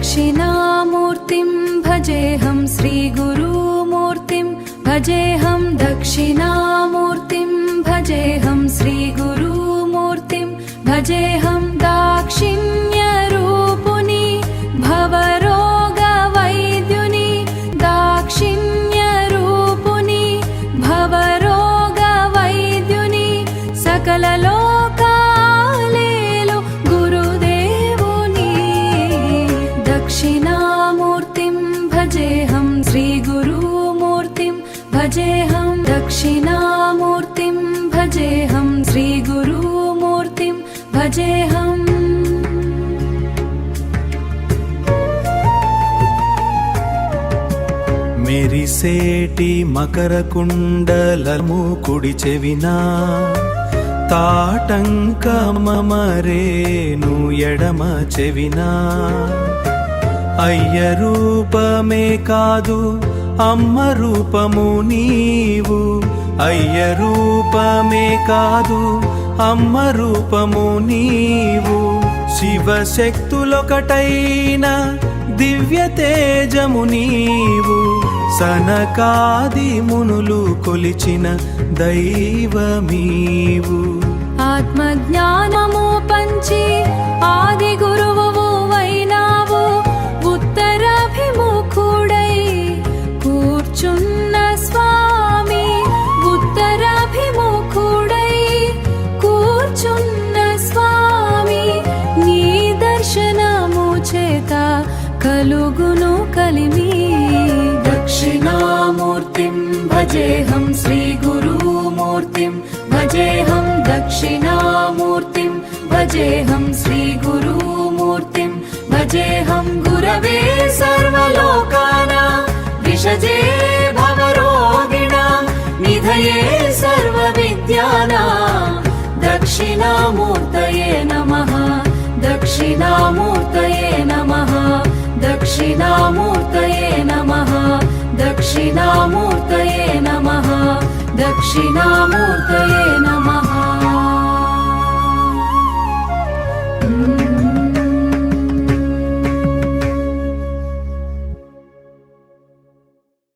दक्षिणामूर्तिं भजेऽहं श्रीगुरुमूर्तिं भजेऽहं दक्षिणामूर्तिं भजेऽहं श्रीगुरुमूर्तिं भजेऽहं दाक्षिण्यरूपिणी भवरोगवैद्युनि दाक्षिण्यरूपिणी भवरोगवैद्युनि सकललोकालेलु गुरुदेवुनि दक्षिणामूर्तिं भजेऽहं श्रीगुरुमूर्तिं भजेऽहं दक्षिणामूर्तिं भजेऽहं श्रीगुरुमूर्तिं भजेऽहम् మెరిసేటి మకర కుండలము కుడి చెవిన తాటంకమరేను ఎడమ చెవిన అయ్య రూపమే కాదు అమ్మ రూపము నీవు అయ్య రూపమే కాదు అమ్మ రూపము నీవు శివశక్తులొకటైన దివ్య తేజము నీవు సనకాది మునులు కొలిచిన దైవమీవు ఆత్మజ్ఞానము పంచి ఆది గురువు వైనావు ఉత్తరాభిముఖుడై కూర్చున్న స్వామి ఉత్తరాభిముఖుడై కూర్చున్న స్వామి నీ దర్శనము చేత కలుగును కలిమి दक्षिणामूर्तिं भजेऽहं श्रीगुरुमूर्तिं भजेऽहं दक्षिणामूर्तिं भजेऽहं श्रीगुरुमूर्तिं भजेऽहं गुरवे सर्वलोकानां विषजे भवरोगिणां निधये सर्वविद्यानां दक्षिणामूर्तये नमः दक्षिणामूर्तये नमः दक्षिणामूर्तये नमः दक्षिणामूर्तये नमः दक्षिणामूर्तये नमः।